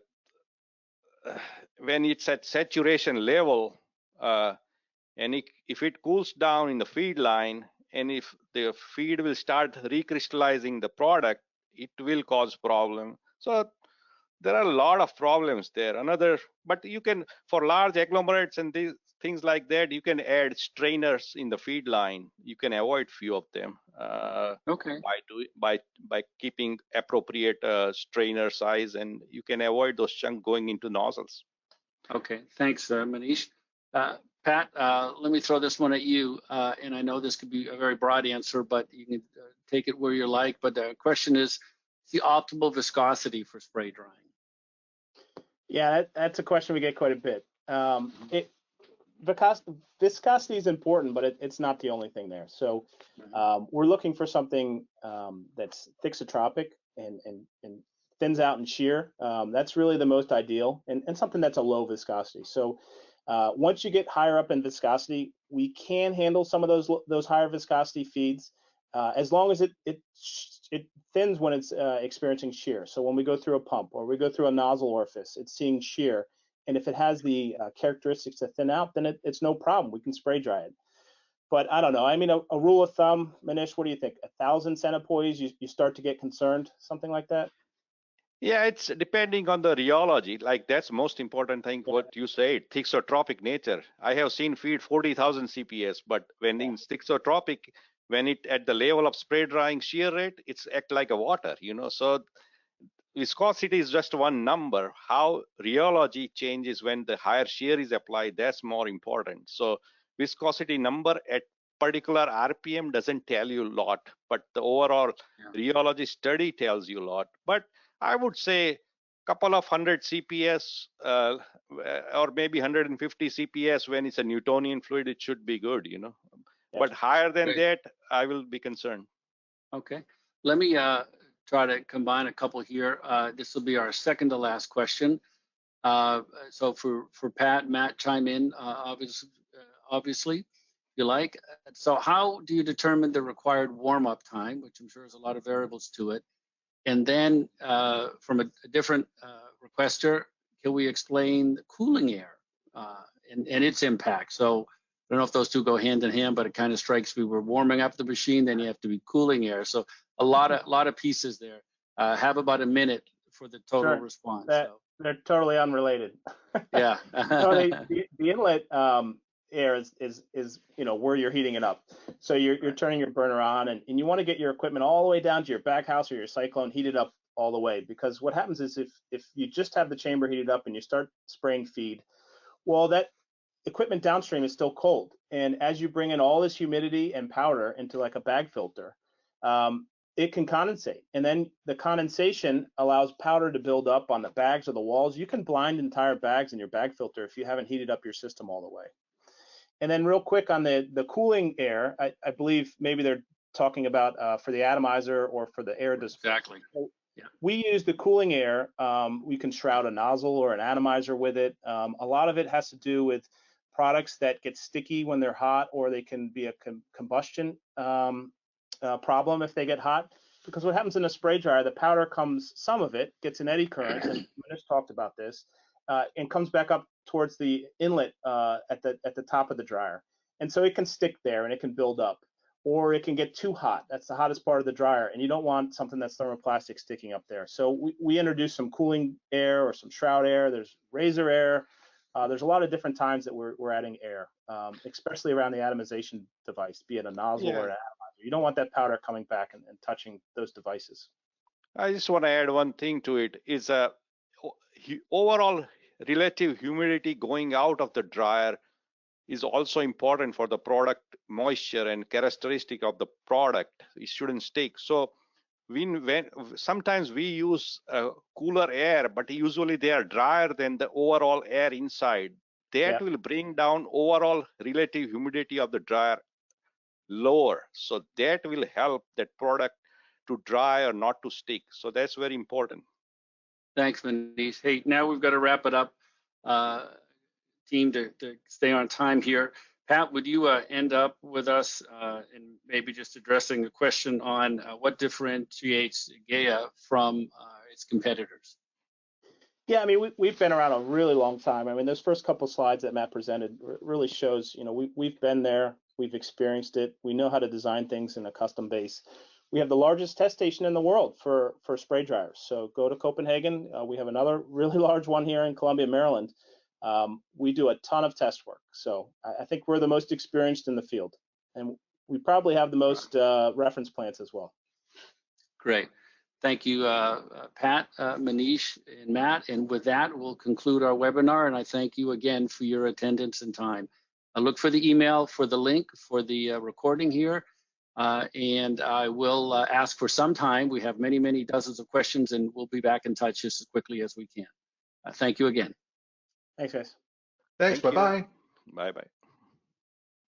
when it's at saturation level, and if it cools down in the feed line, and if the feed will start recrystallizing the product, it will cause problem. So there are a lot of problems there. But you can, for large agglomerates and these things like that, you can add strainers in the feed line. You can avoid few of them.
Okay.
By keeping appropriate strainer size, and you can avoid those chunks going into nozzles.
Okay, thanks, Manish. Pat, let me throw this one at you, and I know this could be a very broad answer, but you can take it where you like. But the question is the optimal viscosity for spray drying.
Yeah, that's a question we get quite a bit. Viscosity is important, but it's not the only thing there. So we're looking for something that's thixotropic and thins out in shear. That's really the most ideal, and something that's a low viscosity. So once you get higher up in viscosity, we can handle some of those higher viscosity feeds as long as it thins when it's experiencing shear. So when we go through a pump or we go through a nozzle orifice, it's seeing shear. And if it has the characteristics to thin out, then it's no problem. We can spray dry it. But I don't know. I mean, a rule of thumb, Manish, what do you think? 1,000 centipoise, you start to get concerned, something like that?
Yeah, it's depending on the rheology. Like that's most important thing, what you said, thixotropic nature. I have seen feed 40,000 CPS, but when in thixotropic, when it at the level of spray drying shear rate, it's act like a water, So viscosity is just one number. How rheology changes when the higher shear is applied, that's more important. So viscosity number at particular RPM doesn't tell you a lot, but the overall rheology study tells you a lot. But I would say couple of 100 CPS or maybe 150 CPS when it's a Newtonian fluid, it should be good, But higher than that, I will be concerned.
Okay, let me try to combine a couple here. This will be our second to last question. So for Pat, Matt, chime in, obviously, if you like. So how do you determine the required warm-up time, which I'm sure has a lot of variables to it? And then from a different requester, can we explain the cooling air and its impact? So I don't know if those two go hand in hand, but it kind of strikes me. We're warming up the machine, then you have to be cooling air. So a lot of pieces there. Have about a minute for the total response.
They're totally unrelated.
Yeah.
The inlet air is where you're heating it up. So you're turning your burner on, and you want to get your equipment all the way down to your baghouse or your cyclone heated up all the way, because what happens is if you just have the chamber heated up and you start spraying feed, well, that equipment downstream is still cold, and as you bring in all this humidity and powder into like a bag filter, it can condensate, and then the condensation allows powder to build up on the bags or the walls. You can blind entire bags in your bag filter if you haven't heated up your system all the way. And then real quick on the cooling air, I believe maybe they're talking about for the atomizer or for the air display.
Exactly.
So we use the cooling air. We can shroud a nozzle or an atomizer with it. A lot of it has to do with products that get sticky when they're hot, or they can be a combustion problem if they get hot. Because what happens in a spray dryer, the powder some of it gets an eddy current, and Manish talked about this, and comes back up towards the inlet at the top of the dryer. And so it can stick there and it can build up, or it can get too hot. That's the hottest part of the dryer, and you don't want something that's thermoplastic sticking up there. So we introduce some cooling air or some shroud air. There's razor air. There's a lot of different times that we're adding air, especially around the atomization device, be it a nozzle or an atomizer. You don't want that powder coming back and touching those devices.
I just want to add one thing to it. Is overall relative humidity going out of the dryer is also important for the product moisture and characteristic of the product. It shouldn't stick. So sometimes we use cooler air, but usually they are drier than the overall air inside. That will bring down overall relative humidity of the dryer lower. So that will help that product to dry or not to stick. So that's very important.
Thanks, Manish. Hey, now we've got to wrap it up. Team, to stay on time here. Pat, would you end up with us and maybe just addressing a question on what differentiates Gaia from its competitors?
Yeah, I mean, we've been around a really long time. I mean, those first couple slides that Matt presented really shows, you know, we've been there, we've experienced it, we know how to design things in a custom base. We have the largest test station in the world for spray dryers. So go to Copenhagen. We have another really large one here in Columbia, Maryland. We do a ton of test work. So I think we're the most experienced in the field. And we probably have the most reference plants as well.
Great. Thank you, Pat, Manish, and Matt. And with that, we'll conclude our webinar. And I thank you again for your attendance and time. I look for the email for the link for the recording here. And I will ask for some time. We have many, many dozens of questions, and we'll be back in touch just as quickly as we can. Thank you again.
Thanks, guys.
Thanks. Bye-bye.
Bye-bye.